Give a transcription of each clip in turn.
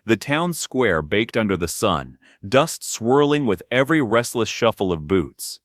The town square baked under the sun, dust swirling with every restless shuffle of boots.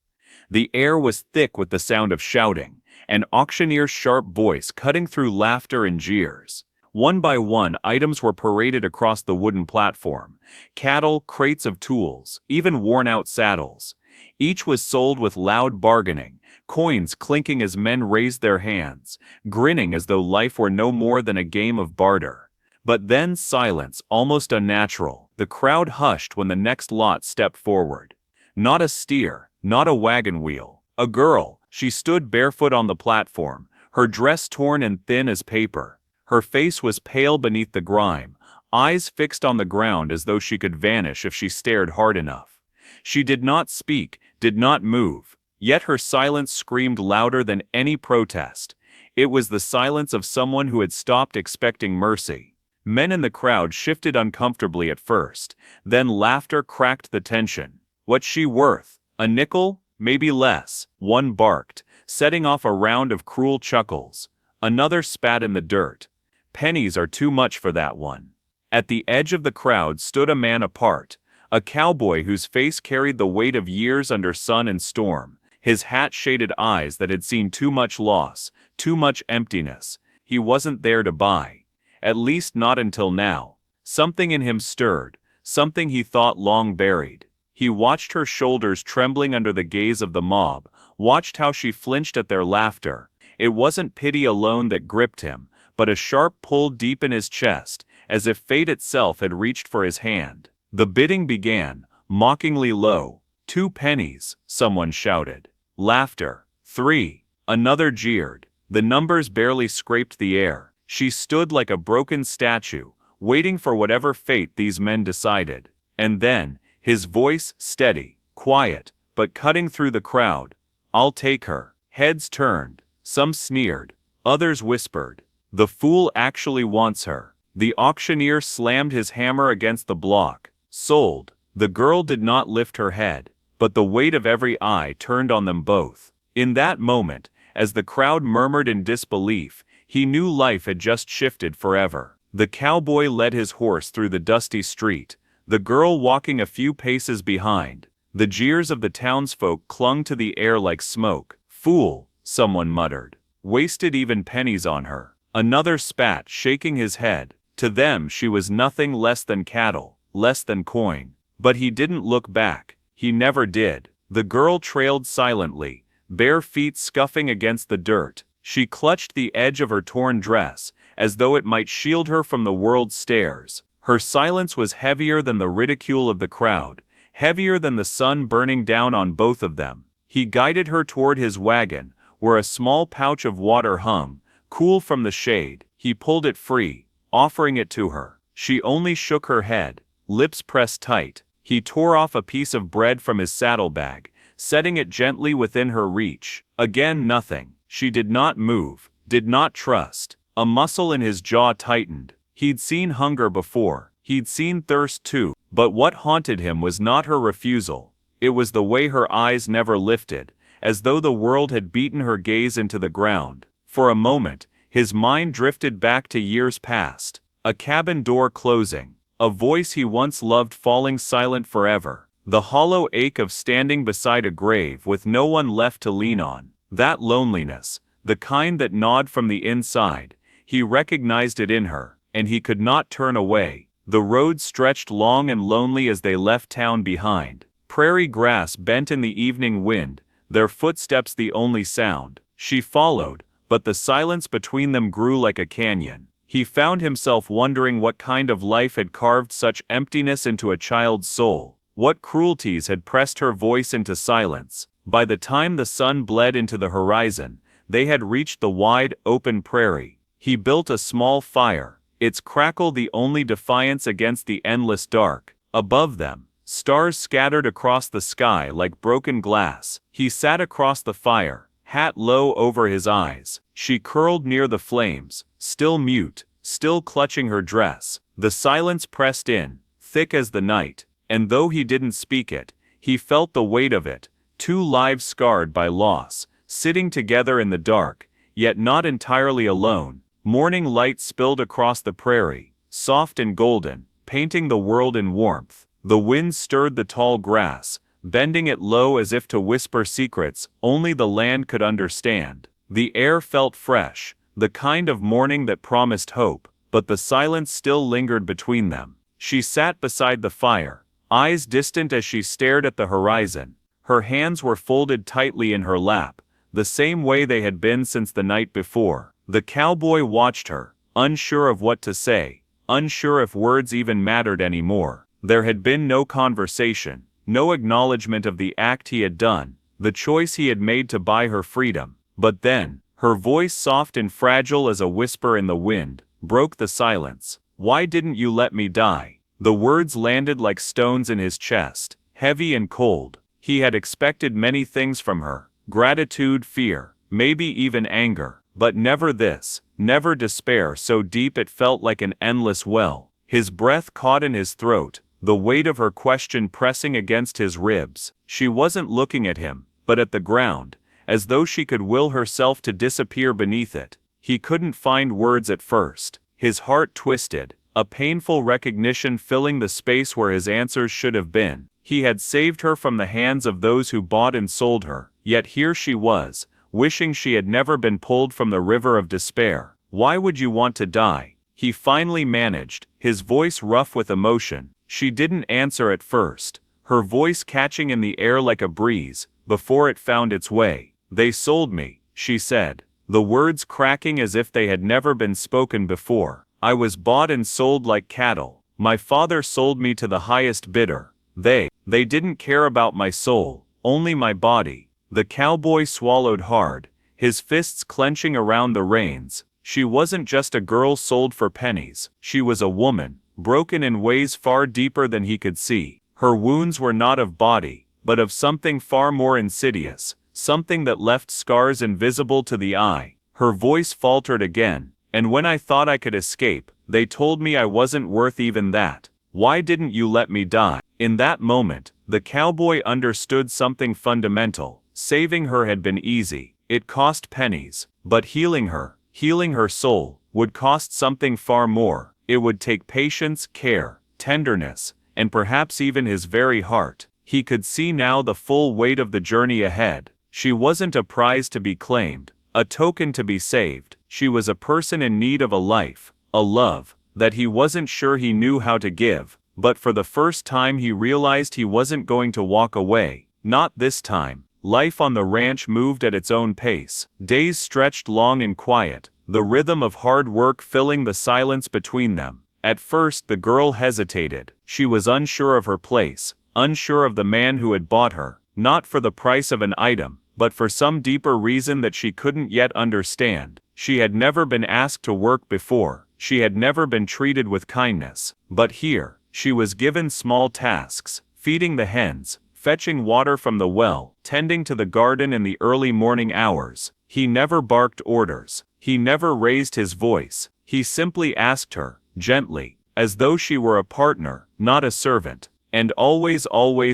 The air was thick with the sound of shouting, an auctioneer's sharp voice cutting through laughter and jeers. One by one, items were paraded across the wooden platform: cattle, crates of tools, even worn-out saddles. Each was sold with loud bargaining, coins clinking as men raised their hands, grinning as though life were no more than a game of barter. But then silence, almost unnatural. The crowd hushed when the next lot stepped forward. Not a steer, not a wagon wheel. A girl. She stood barefoot on the platform, her dress torn and thin as paper. Her face was pale beneath the grime, eyes fixed on the ground as though she could vanish if she stared hard enough. She did not speak, did not move, yet her silence screamed louder than any protest. It was the silence of someone who had stopped expecting mercy. Men in the crowd shifted uncomfortably at first, then laughter cracked the tension. What's she worth? A nickel? Maybe less, one barked, setting off a round of cruel chuckles. Another spat in the dirt. Pennies are too much for that one. At the edge of the crowd stood a man apart, a cowboy whose face carried the weight of years under sun and storm, his hat-shaded eyes that had seen too much loss, too much emptiness. He wasn't there to buy. At least not until now. Something in him stirred, something he thought long buried. He watched her shoulders trembling under the gaze of the mob, watched how she flinched at their laughter. It wasn't pity alone that gripped him, but a sharp pull deep in his chest, as if fate itself had reached for his hand. The bidding began, mockingly low. 2 pennies, someone shouted. Laughter. 3. Another jeered. The numbers barely scraped the air. She stood like a broken statue, waiting for whatever fate these men decided. And then, his voice steady, quiet, but cutting through the crowd. I'll take her. Heads turned. Some sneered. Others whispered. The fool actually wants her. The auctioneer slammed his hammer against the block. Sold. The girl did not lift her head, but the weight of every eye turned on them both. In that moment, as the crowd murmured in disbelief, he knew life had just shifted forever. The cowboy led his horse through the dusty street, the girl walking a few paces behind. The jeers of the townsfolk clung to the air like smoke. Fool, someone muttered. Wasted even pennies on her. Another spat, shaking his head. To them she was nothing less than cattle, less than coin. But he didn't look back. He never did. The girl trailed silently, bare feet scuffing against the dirt. She clutched the edge of her torn dress, as though it might shield her from the world's stares. Her silence was heavier than the ridicule of the crowd, heavier than the sun burning down on both of them. He guided her toward his wagon, where a small pouch of water hung, cool from the shade. He pulled it free, offering it to her. She only shook her head, lips pressed tight. He tore off a piece of bread from his saddlebag, setting it gently within her reach. Again nothing. She did not move, did not trust. A muscle in his jaw tightened. He'd seen hunger before, he'd seen thirst too, but what haunted him was not her refusal. It was the way her eyes never lifted, as though the world had beaten her gaze into the ground. For a moment, his mind drifted back to years past. A cabin door closing, a voice he once loved falling silent forever, the hollow ache of standing beside a grave with no one left to lean on. That loneliness, the kind that gnawed from the inside, he recognized it in her, and he could not turn away. The road stretched long and lonely as they left town behind. Prairie grass bent in the evening wind, their footsteps the only sound. She followed, but the silence between them grew like a canyon. He found himself wondering what kind of life had carved such emptiness into a child's soul. What cruelties had pressed her voice into silence. By the time the sun bled into the horizon, they had reached the wide, open prairie. He built a small fire, its crackle the only defiance against the endless dark. Above them, stars scattered across the sky like broken glass. He sat across the fire, hat low over his eyes. She curled near the flames, still mute, still clutching her dress. The silence pressed in, thick as the night, and though he didn't speak it, he felt the weight of it. 2 lives scarred by loss, sitting together in the dark, yet not entirely alone. Morning light spilled across the prairie, soft and golden, painting the world in warmth. The wind stirred the tall grass, bending it low as if to whisper secrets only the land could understand. The air felt fresh, the kind of morning that promised hope, but the silence still lingered between them. She sat beside the fire, eyes distant as she stared at the horizon. Her hands were folded tightly in her lap, the same way they had been since the night before. The cowboy watched her, unsure of what to say, unsure if words even mattered anymore. There had been no conversation, no acknowledgement of the act he had done, the choice he had made to buy her freedom. But then, her voice, soft and fragile as a whisper in the wind, broke the silence. "Why didn't you let me die?" The words landed like stones in his chest, heavy and cold. He had expected many things from her: gratitude, fear, maybe even anger, but never this, never despair so deep it felt like an endless well. His breath caught in his throat, the weight of her question pressing against his ribs. She wasn't looking at him, but at the ground, as though she could will herself to disappear beneath it. He couldn't find words at first. His heart twisted, a painful recognition filling the space where his answers should have been. He had saved her from the hands of those who bought and sold her, yet here she was, wishing she had never been pulled from the river of despair. "Why would you want to die?" he finally managed, his voice rough with emotion. She didn't answer at first, her voice catching in the air like a breeze, before it found its way. "They sold me," she said, the words cracking as if they had never been spoken before. "I was bought and sold like cattle. My father sold me to the highest bidder. They didn't care about my soul, only my body." The cowboy swallowed hard, his fists clenching around the reins. She wasn't just a girl sold for pennies. She was a woman, broken in ways far deeper than he could see. Her wounds were not of body, but of something far more insidious, something that left scars invisible to the eye. Her voice faltered again. "And when I thought I could escape, they told me I wasn't worth even that. Why didn't you let me die?" In that moment, the cowboy understood something fundamental. Saving her had been easy. It cost pennies. But healing her soul, would cost something far more. It would take patience, care, tenderness, and perhaps even his very heart. He could see now the full weight of the journey ahead. She wasn't a prize to be claimed, a token to be saved. She was a person in need of a life, a love, that he wasn't sure he knew how to give. But for the first time he realized he wasn't going to walk away. Not this time. Life on the ranch moved at its own pace. Days stretched long and quiet, the rhythm of hard work filling the silence between them. At first the girl hesitated. She was unsure of her place, unsure of the man who had bought her, not for the price of an item, but for some deeper reason that she couldn't yet understand. She had never been asked to work before. She had never been treated with kindness. But here, she was given small tasks: feeding the hens, fetching water from the well, tending to the garden in the early morning hours. He never barked orders. He never raised his voice. He simply asked her, gently, as though she were a partner, not a servant. And always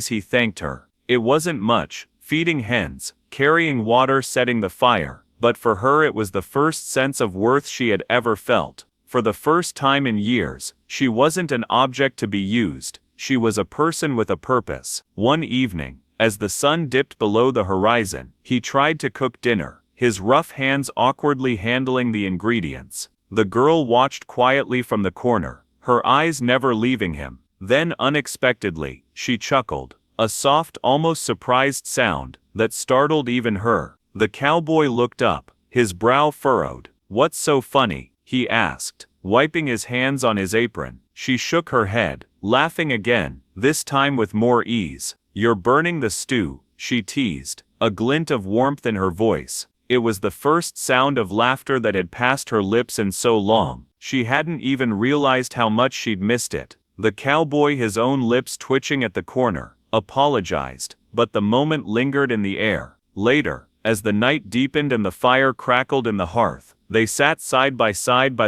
he thanked her. It wasn't much, feeding hens, carrying water, setting the fire, but for her it was the first sense of worth she had ever felt. For the first time in years, she wasn't an object to be used. She was a person with a purpose. One evening, as the sun dipped below the horizon, he tried to cook dinner, his rough hands awkwardly handling the ingredients. The girl watched quietly from the corner, her eyes never leaving him. Then unexpectedly, she chuckled, a soft, almost surprised sound that startled even her. The cowboy looked up, his brow furrowed. "What's so funny?" he asked, wiping his hands on his apron. She shook her head, laughing again, this time with more ease. "You're burning the stew," she teased, a glint of warmth in her voice. It was the first sound of laughter that had passed her lips in so long. She hadn't even realized how much she'd missed it. The cowboy, his own lips twitching at the corner, apologized, but the moment lingered in the air. Later, as the night deepened and the fire crackled in the hearth, they sat side by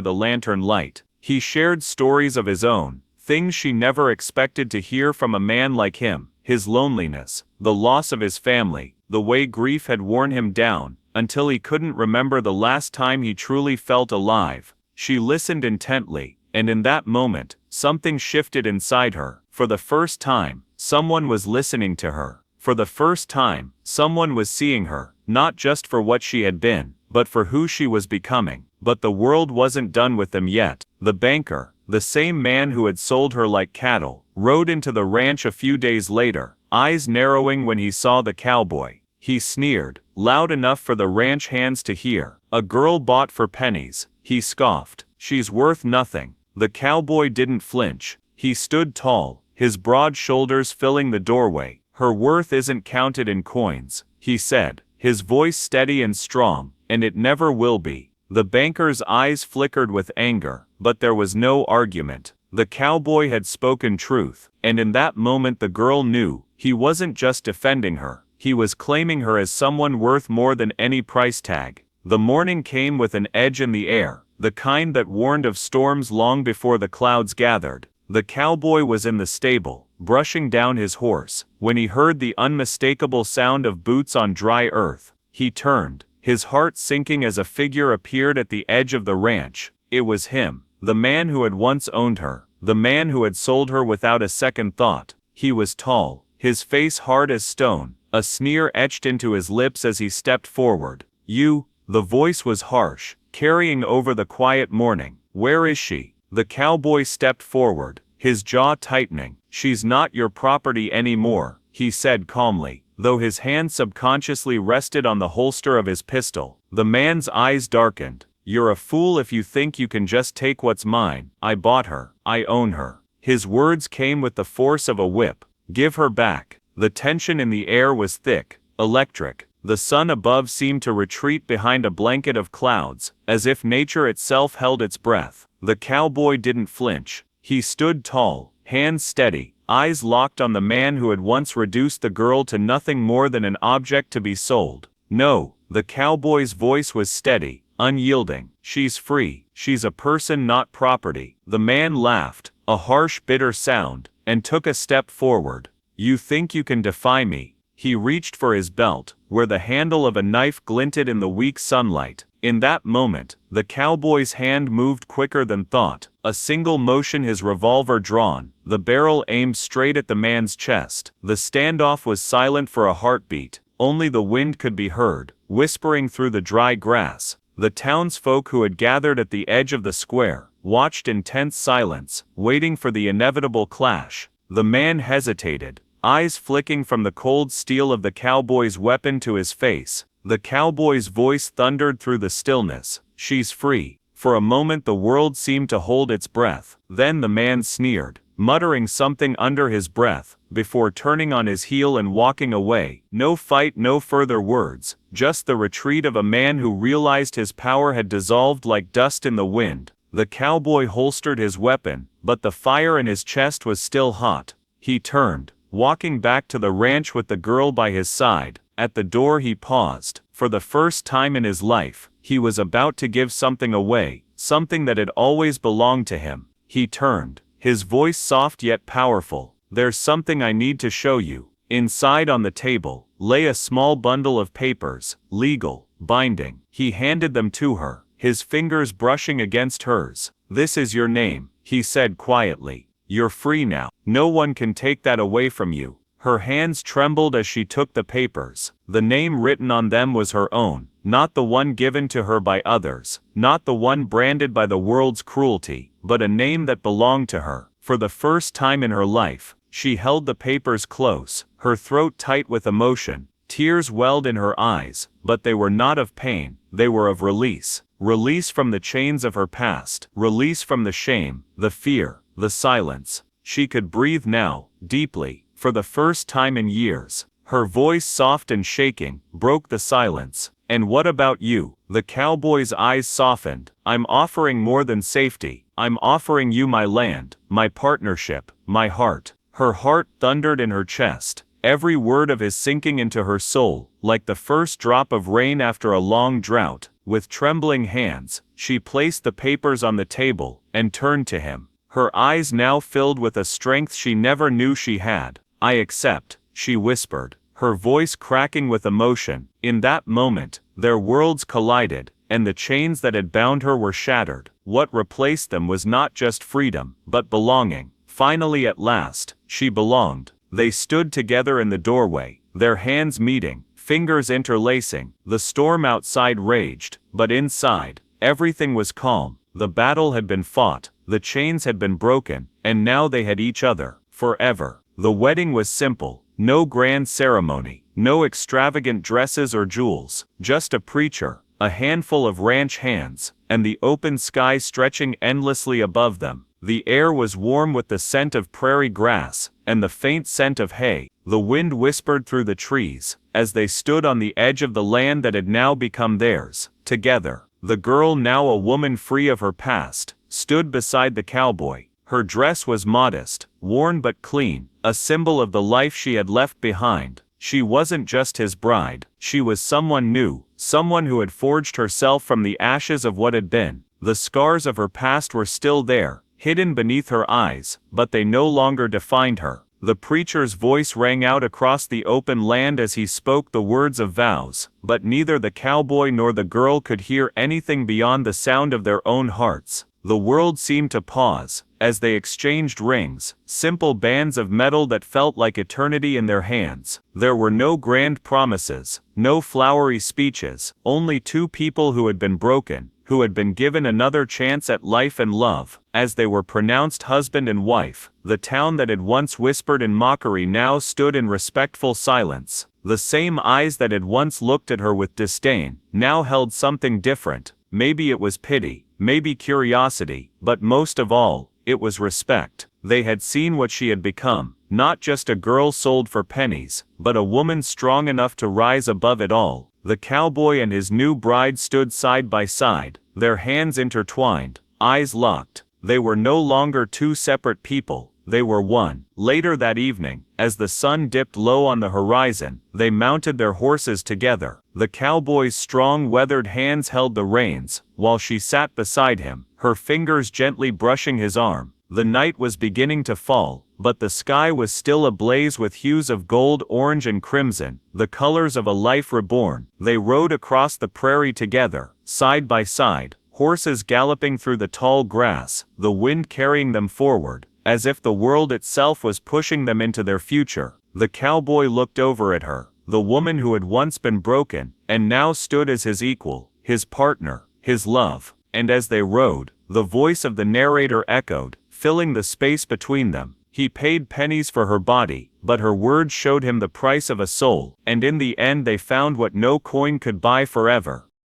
the lantern light. He shared stories of his own, things she never expected to hear from a man like him: his loneliness, the loss of his family, the way grief had worn him down, until he couldn't remember the last time he truly felt alive. She listened intently, and in that moment, something shifted inside her. For the first time, someone was listening to her. For the first time, someone was seeing her, not just for what she had been, but for who she was becoming. But the world wasn't done with them yet. The banker, the same man who had sold her like cattle, rode into the ranch a few days later, eyes narrowing when he saw the cowboy. He sneered, loud enough for the ranch hands to hear. "A girl bought for pennies," he scoffed. "She's worth nothing." The cowboy didn't flinch. He stood tall, his broad shoulders filling the doorway. "Her worth isn't counted in coins," he said, his voice steady and strong, "and it never will be." The banker's eyes flickered with anger, but there was no argument. The cowboy had spoken truth, and in that moment the girl knew he wasn't just defending her. He was claiming her as someone worth more than any price tag. The morning came with an edge in the air, the kind that warned of storms long before the clouds gathered. The cowboy was in the stable, brushing down his horse, when he heard the unmistakable sound of boots on dry earth. He turned, his heart sinking as a figure appeared at the edge of the ranch. It was him, the man who had once owned her, the man who had sold her without a second thought. He was tall, his face hard as stone, a sneer etched into his lips as he stepped forward. "You," the voice was harsh, carrying over the quiet morning. "Where is she?" The cowboy stepped forward, his jaw tightening. "She's not your property anymore," he said calmly, though his hand subconsciously rested on the holster of his pistol. The man's eyes darkened. "You're a fool if you think you can just take what's mine. I bought her. I own her." His words came with the force of a whip. "Give her back." The tension in the air was thick, electric. The sun above seemed to retreat behind a blanket of clouds, as if nature itself held its breath. The cowboy didn't flinch. He stood tall, hands steady, eyes locked on the man who had once reduced the girl to nothing more than an object to be sold. "No," the cowboy's voice was steady, unyielding. "She's free. She's a person, not property." The man laughed, a harsh, bitter sound, and took a step forward. "You think you can defy me?" He reached for his belt, where the handle of a knife glinted in the weak sunlight. In that moment, the cowboy's hand moved quicker than thought. A single motion, his revolver drawn, the barrel aimed straight at the man's chest. The standoff was silent for a heartbeat. Only the wind could be heard, whispering through the dry grass. The townsfolk who had gathered at the edge of the square watched in tense silence, waiting for the inevitable clash. The man hesitated, eyes flicking from the cold steel of the cowboy's weapon to his face. The cowboy's voice thundered through the stillness. "She's free." For a moment the world seemed to hold its breath. Then the man sneered, muttering something under his breath, before turning on his heel and walking away. No fight, no further words, just the retreat of a man who realized his power had dissolved like dust in the wind. The cowboy holstered his weapon, but the fire in his chest was still hot. He turned, walking back to the ranch with the girl by his side. At the door he paused. For the first time in his life, he was about to give something away, something that had always belonged to him. He turned, his voice soft yet powerful. "There's something I need to show you." Inside on the table, lay a small bundle of papers, legal, binding. He handed them to her, his fingers brushing against hers. "This is your name," he said quietly. "You're free now. No one can take that away from you." Her hands trembled as she took the papers. The name written on them was her own, not the one given to her by others, not the one branded by the world's cruelty, but a name that belonged to her. For the first time in her life, she held the papers close, her throat tight with emotion. Tears welled in her eyes, but they were not of pain, they were of release. Release from the chains of her past, release from the shame, the fear, the silence. She could breathe now, deeply. For the first time in years, her voice, soft and shaking, broke the silence. "And what about you?" The cowboy's eyes softened. "I'm offering more than safety. I'm offering you my land, my partnership, my heart." Her heart thundered in her chest, every word of his sinking into her soul, like the first drop of rain after a long drought. With trembling hands, she placed the papers on the table, and turned to him. Her eyes now filled with a strength she never knew she had. "I accept," she whispered, her voice cracking with emotion. In that moment, Their worlds collided, and the chains that had bound her were shattered. What replaced them was not just freedom, but belonging. Finally, at last, she belonged. They stood together in the doorway, their hands meeting, fingers interlacing. The storm outside raged, but inside, everything was calm. The battle had been fought, the chains had been broken, and now they had each other, forever. The wedding was simple, no grand ceremony, no extravagant dresses or jewels, just a preacher, a handful of ranch hands, and the open sky stretching endlessly above them. The air was warm with the scent of prairie grass, and the faint scent of hay. The wind whispered through the trees, as they stood on the edge of the land that had now become theirs, together. The girl, now a woman free of her past, stood beside the cowboy. Her dress was modest, worn but clean, a symbol of the life she had left behind. She wasn't just his bride, she was someone new, someone who had forged herself from the ashes of what had been. The scars of her past were still there, hidden beneath her eyes, but they no longer defined her. The preacher's voice rang out across the open land as he spoke the words of vows, but neither the cowboy nor the girl could hear anything beyond the sound of their own hearts. The world seemed to pause, as they exchanged rings, simple bands of metal that felt like eternity in their hands. There were no grand promises, no flowery speeches, only two people who had been broken, who had been given another chance at life and love. As they were pronounced husband and wife, the town that had once whispered in mockery now stood in respectful silence. The same eyes that had once looked at her with disdain, now held something different. Maybe it was pity, maybe curiosity, but most of all, it was respect. They had seen what she had become, not just a girl sold for pennies, but a woman strong enough to rise above it all. The cowboy and his new bride stood side by side, their hands intertwined, eyes locked. They were no longer two separate people, they were one. Later that evening, as the sun dipped low on the horizon, they mounted their horses together. The cowboy's strong weathered hands held the reins, while she sat beside him, her fingers gently brushing his arm. The night was beginning to fall, but the sky was still ablaze with hues of gold, orange and crimson, the colors of a life reborn. They rode across the prairie together, side by side, horses galloping through the tall grass, the wind carrying them forward, as if the world itself was pushing them into their future. The cowboy looked over at her, the woman who had once been broken, and now stood as his equal, his partner, his love. And as they rode, the voice of the narrator echoed, filling the space between them. He paid pennies for her body, but her words showed him the price of a soul, and in the end they found what no coin could buy: forever.